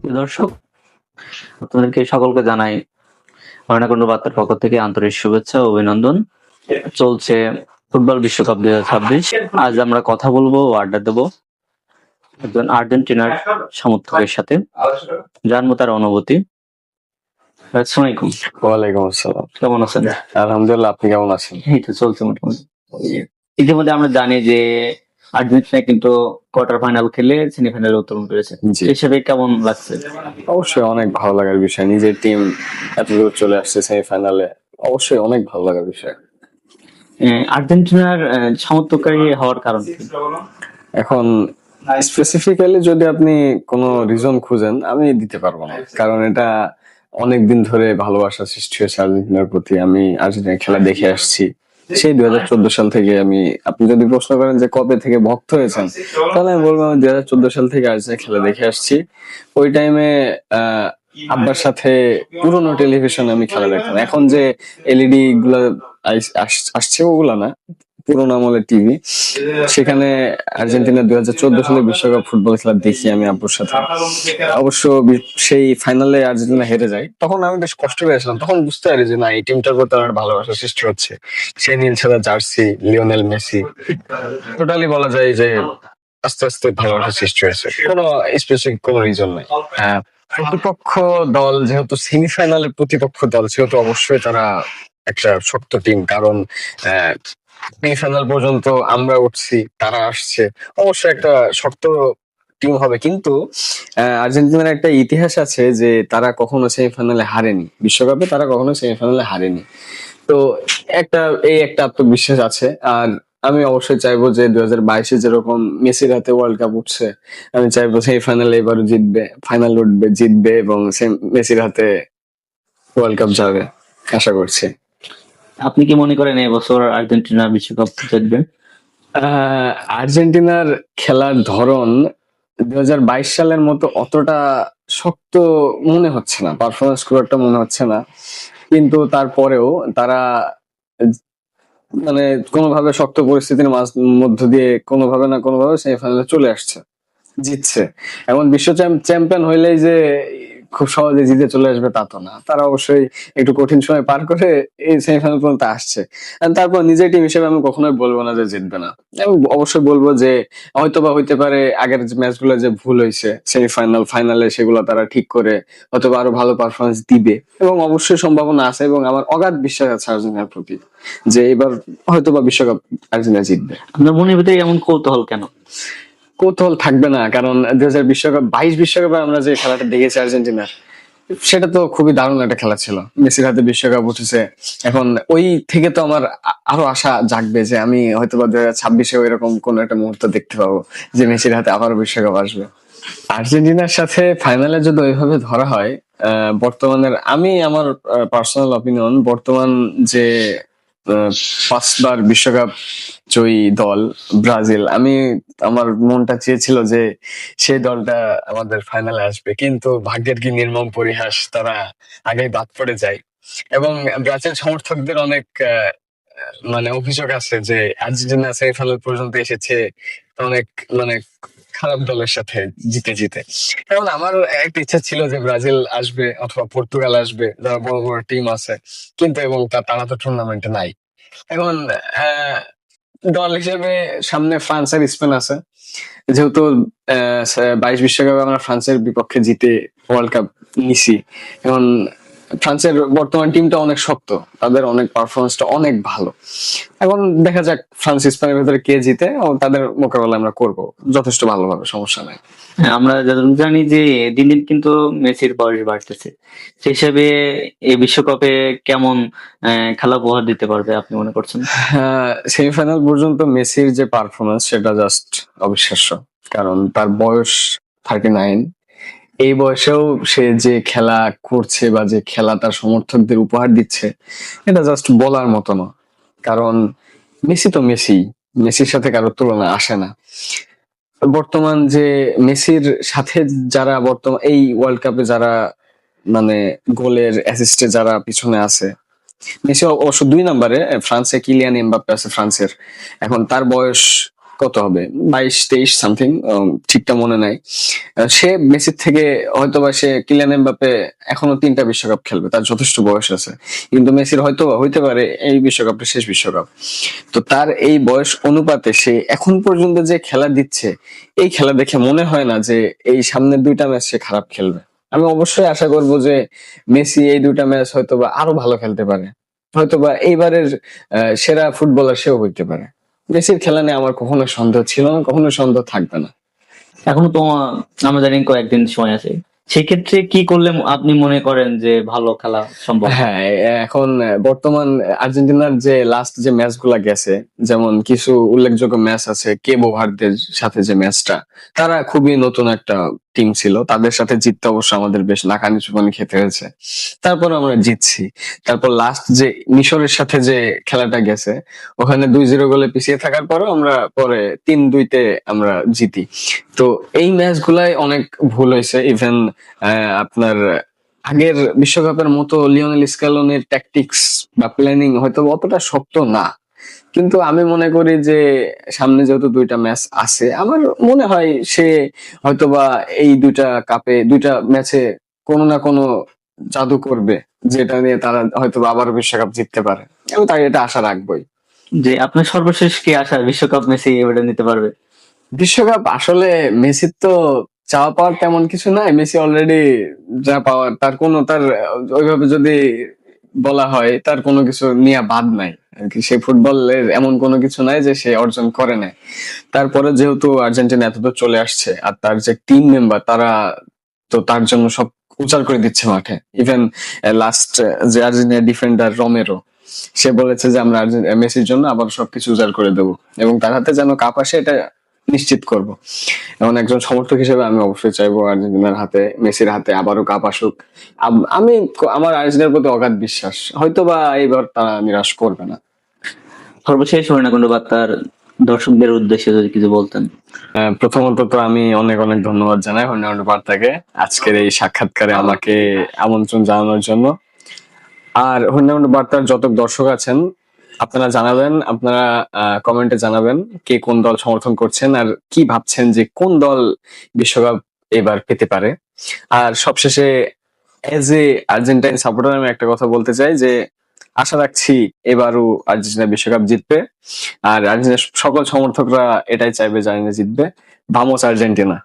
প্রিয় দর্শক, আপনাদেরকে সকলকে জানাই অরণ্যকুণ্ড বার্তার পক্ষ থেকে আন্তরিক শুভেচ্ছা ও অভিনন্দন। চলছে ফুটবল বিশ্বকাপ 2026। আজ আমরা কথা বলবো ও আড্ডা দেবো একজন আর্জেন্টিনার সমর্থকের সাথে, জানবো তার অনুভূতি। আসসালামু আলাইকুম। ওয়ালাইকুম আসসালাম। কেমন আছেন? আলহামদুলিল্লাহ, আপনি কেমন আছেন? এই তো চলছে মোটামুটি। ইতিমধ্যে আমরা জানি যে আর্জেন্টিনা কিন্তু কোয়ার্টার ফাইনাল খেলে সেমিফাইনালে উত্তরণ করেছে। জি। সেই হিসেবে কেমন লাগছে? অবশ্যই অনেক ভালো লাগার বিষয়, নিজের টিম এত দূর চলে আসছে সেমিফাইনালে, অবশ্যই অনেক ভালো লাগার বিষয়। আর্জেন্টিনার সমর্থককারী হওয়ার কারণ কি? এখন স্পেসিফিক্যালি যদি আপনি কোনো রিজন খুঁজেন, আমি দিতে পারবো না, কারণ এটা অনেকদিন ধরে ভালোবাসা সৃষ্টি হয়েছে আর্জেন্টিনার প্রতি। আমি আর্জেন্টিনার খেলা দেখে আসছি সেই 2014 সাল থেকে। আপনি যদি প্রশ্ন করেন যে কবে থেকে ভক্ত হয়েছেন, তাহলে আমি বলবো আমি 2014 সাল থেকে আর্জেন্টিনার খেলা দেখে আসছি। ওই টাইমে আব্বার সাথে পুরোনো টেলিভিশনে আমি খেলা দেখতাম। এখন যে এলইডি গুলা আসছে ওগুলা না, পুরোনো আমলের টিভি, সেখানে আর্জেন্টিনা 2014 সালে বিশ্বকাপ ফুটবল খেলা দেখি আমি আব্বুর সাথে। অবশ্য সেই ফাইনালে আর্জেন্টিনা হেরে যায়, তখন আমি বেশ কষ্ট পেয়েছিলাম। তখন বুঝতে পারি যে না, এই টিমটার প্রতি আমার ভালোবাসা সৃষ্টি হচ্ছে। সেই নীল সাদা জার্সি, লিওনেল মেসি, টোটালি বলা যায় যে আস্তে আস্তে ভালোবাসা সৃষ্টি হয়েছে। কোনো স্পেসিফিক কোনো রিজন নাই। প্রতিপক্ষ দল যেহেতু সেমিফাইনালের প্রতিপক্ষ দল, সেহেতু অবশ্যই তারা একটা শক্ত টিম। কারণ সেমিফাইনাল পর্যন্ত আমরা উঠছি, তারা আসছে, অবশ্যই একটা শক্ত টিম হবে। কিন্তু আর্জেন্টিনার একটা ইতিহাস আছে যে তারা কখনো সেমিফাইনালে হারেনি, বিশ্বকাপে তারা কখনো সেমিফাইনালে হারেনি। তো একটা আত্মবিশ্বাস আছে। আর আমি অবশ্যই চাইবো যে 2022-এ যেরকম মেসির হাতে ওয়ার্ল্ড কাপ উঠছে, আমি চাইবো সেমিফাইনালে এবারও জিতবে, ফাইনাল উঠবে, জিতবে এবং মেসির হাতে ওয়ার্ল্ড কাপ যাবে, আশা করছি। আপনি কি মনে করেন এবছর আর্জেন্টিনা বিশ্বকাপ জিতবে? আর্জেন্টিনার খেলার ধরন 2022 সালের মতো অতটা শক্ত মনে হচ্ছে না, পারফরমেন্স খুব একটা মনে হচ্ছে না। কিন্তু তারপরেও তারা মানে কোনোভাবে শক্ত পরিস্থিতির মধ্য দিয়ে কোনোভাবে না কোনোভাবে সেমিফাইনালে চলে আসছে, জিতছে। এখন বিশ্ব চ্যাম্পিয়ন হইলেই যে খুব সহজে জিতে চলে আসবে তা তো না, তারা অবশ্যই একটু কঠিন সময় পার করে এই সেমিফাইনাল পর্যন্ত আসছে। And তারপর নিজের টিম হিসেবে আমি কখনোই বলবো না যে জিতবে না। আমি অবশ্যই বলবো যে হয়তোবা হইতে পারে আগের ম্যাচগুলো যে ভুল হয়েছে সেমিফাইনাল ফাইনালে, সেগুলো তারা ঠিক করে হয়তোবা আরো ভালো পারফরমেন্স দিবে, এবং অবশ্যই সম্ভাবনা আছে এবং আমার অগাধ বিশ্বাস আছে আর্জেন্টিনার প্রতি যে এবার হয়তোবা বিশ্বকাপ আর্জেন্টিনা জিতবে। আপনার মনের ভিতরে এমন কৌতূহল কেন? কৌতূহল থাকবে না, কারণ 2022 বিশ্বকাপে আমরা যে খেলাটা দেখেছি আর্জেন্টিনার, সেটা তো খুবই দারুণ একটা খেলা ছিল। মেসির হাতে বিশ্বকাপ উঠেছে, এখন ওই থেকে তো আমার আরো আশা জাগবে যে আমি হয়তো বা 2026-এ এরকম কোন একটা মুহূর্ত দেখতে পাবো যে মেসির হাতে আবারও বিশ্বকাপ আসবে। আর্জেন্টিনার সাথে ফাইনালে যদি ওইভাবে ধরা হয়, আমার পার্সোনাল অপিনিয়ন, বর্তমান যে পাঁচবার বিশ্বকাপ জয়ী দল ব্রাজিল, আমার মনটা চেয়েছিল যে সেই দলটা আমাদের ফাইনালে আসবে, কিন্তু ভাগ্যের কি নির্মম পরিহাস, তারা আগেই বাদ পড়ে যায়। এবং ব্রাজিল সমর্থকদের অনেক অভিযোগ আছে যে আর্জেন্টিনা সেমিফাইনাল পর্যন্ত এসেছে অনেক মানে খারাপ দলের সাথে জিতে জিতে। এখন আমার একটা ইচ্ছা ছিল যে ব্রাজিল আসবে অথবা পর্তুগাল আসবে, যারা বড় বড় টিম আছে, কিন্তু এবং তারা তো টুর্নামেন্টে নাই। এখন আহ দল হিসেবে সামনে ফ্রান্স আর স্পেন আছে। যেহেতু 22 বিশ্বকাপে আমরা ফ্রান্সের বিপক্ষে জিতে ওয়ার্ল্ড কাপ নিছি, এখন ফ্রান্সের বর্তমান টিমটা অনেক শক্ত, তাদের অনেক পারফরমেন্সটা অনেক ভালো। এখন দেখা যাক ফ্রান্স স্পেনের ভেতরে কে জিতে, এবং তাদের মোকাবেলা আমরা করব যথেষ্ট ভালোভাবে, সমস্যা নাই। হ্যাঁ, আমরা যতটুকু জানি যে দিন দিন কিন্তু মেসির বয়স বাড়তেছে। সেই হিসাবে এই বিশ্বকাপে কেমন খেলা উপহার দিতে পারবে আপনি মনে করছেন? সেমিফাইনাল পর্যন্ত মেসির যে পারফরমেন্স, সেটা জাস্ট অবিশ্বাস্য। কারণ তার বয়স 39, এই বয়সেও সে যে খেলা করছে বা যে খেলা তার সমর্থকদের উপহার দিচ্ছে, এটা জাস্ট বলার মতো না। কারণ মেসি তো মেসি, মেসির সাথে কারো তুলনা আসে না। বর্তমান যে মেসির সাথে যারা বর্তমান এই ওয়ার্ল্ড কাপে যারা গোলের অ্যাসিস্টে যারা পিছনে আছে, মেসি অবশ্য 2 নম্বরে, ফ্রান্সে কিলিয়ান এমবাপ্পে আছে ফ্রান্সের। এখন তার বয়স কত হবে, 22-23 সামথিং, ঠিকটা মনে নাই। সে মেসির থেকে হয়তোবা সে কিলিয়ান এমবাপ্পে এখনো 3টা বিশ্বকাপ খেলবে, তার যথেষ্ট বয়স আছে। কিন্তু মেসির হয়তো হইতে পারে এই বিশ্বকাপটা শেষ বিশ্বকাপ। তো তার এই বয়স অনুপাতে সে এখন পর্যন্ত যে খেলা দিচ্ছে, এই খেলা দেখে মনে হয় না যে এই সামনের 2টা ম্যাচ সে খারাপ খেলবে। আমি অবশ্যই আশা করব যে মেসি এই 2টা ম্যাচ হয়তোবা আরো ভালো খেলতে পারে, হয়তোবা এইবারের সেরা ফুটবলার সেও হইতে পারে। মেসির খেলা নিয়ে আমার কখনো সন্দেহ ছিল না, কখনো সন্দেহ থাকবে না। এখনো তো আমরা জানি কয়েকদিন সময় আছে, সেক্ষেত্রে কি করলে আপনি মনে করেন যে ভালো খেলা সম্ভব? হ্যাঁ, এখন বর্তমান আর্জেন্টিনার যে লাস্ট যে ম্যাচ গুলা গেছে, যেমন কিছু উল্লেখযোগ্য ম্যাচ আছে, কেবো ভার্দের সাথে যে ম্যাচটা, তারা খুবই নতুন একটা টিম ছিল, তাদের সাথে জিততে অবশ্য আমাদের বেশ নাকানি চুবানি খেতে হয়েছে, তারপর আমরা জিতছি। তারপর লাস্ট যে মিশরের সাথে যে খেলাটা গেছে, ওখানে 2-0 গোলে পিছিয়ে থাকার পরেও আমরা পরে 3-2-তে আমরা জিতি। তো এই ম্যাচ গুলাই অনেক ভুল হয়েছে। ইভেন আপনার আগের বিশ্বকাপের মতো লিওনেল স্ক্যালোনির ট্যাকটিক্স বা প্ল্যানিং হয়তো অতটা শক্ত না, কিন্তু আমি মনে করি যে সামনে যেহেতু 2টা ম্যাচ আছে, আমার মনে হয় সে হয়তোবা এই 2টা কাপে 2টা ম্যাচে কোনো না কোনো জাদু করবে, যেটা নিয়ে তারা হয়তো আবার বিশ্বকাপ জিততে পারে। আমি তাই এটা আশা রাখবোই। যে আপনার সর্বশেষ কি আশা বিশ্বকাপ মেসি এবারে নিতে পারবে? বিশ্বকাপ আসলে মেসির তো চাওয়া পাওয়ার তেমন কিছু নাই, মেসি অলরেডি যা পাওয়ার তার কোনো তার ওইভাবে যদি বলা হয় তার কোনো কিছু নিয়ে বাদ নাই আর কি। সে ফুটবলের এমন কোনো কিছু নাই যে সে অর্জন করে নাই। তারপরে যেহেতু আর্জেন্টিনা এতদূর চলে আসছে, আর তার যে টিম মেম্বার তারা তো তার জন্য সব উজাড় করে দিচ্ছে মাঠে। ইভেন লাস্ট যে আর্জেন্টিনা ডিফেন্ডার রোমেরো, সে বলেছে যে আমরা মেসির জন্য আবার সবকিছু উজাড় করে দেবো এবং তার হাতে যেন কাপ আসে এটা নিশ্চিত করব। এমন একজন সমর্থক হিসেবে আমি অবশ্যই চাইবো আর্জেন্টিনার হাতে, মেসির হাতে আবারও কাপ আসুক। আমি আমার আর্জেন্টিনার প্রতি অগাধ বিশ্বাস, হয়তোবা এবার তারা নিরাশ করবে না। সর্বশেষ হরিণাকুণ্ড বার্তার দর্শকদের উদ্দেশ্যে যদি কিছু বলতেন। প্রথমত তো আমি অনেক অনেক ধন্যবাদ জানাই হরিণাকুণ্ড বার্তাকে আজকের এই সাক্ষাৎকারে আমাকে আমন্ত্রণ জানানোর জন্য। আর হরিণাকুণ্ড বার্তার যত দর্শক আছেন, আপনারা জানাবেন, আপনারা কমেন্টে জানাবেন কে কোন দল সমর্থন করছেন আর কি ভাবছেন যে কোন দল বিশ্বকাপ এবার পেতে পারে। আর সবশেষে এজ এ আর্জেন্টাইন সাপোর্টার আমি একটা কথা বলতে চাই যে আশা রাখছি এবারও আর্জেন্টিনা বিশ্বকাপ জিতবে। আর আর্জেন্টিনার সকল সমর্থকরা এটাই চাইবে যে আর্জেন্টিনা জিতবে। Vamos Argentina.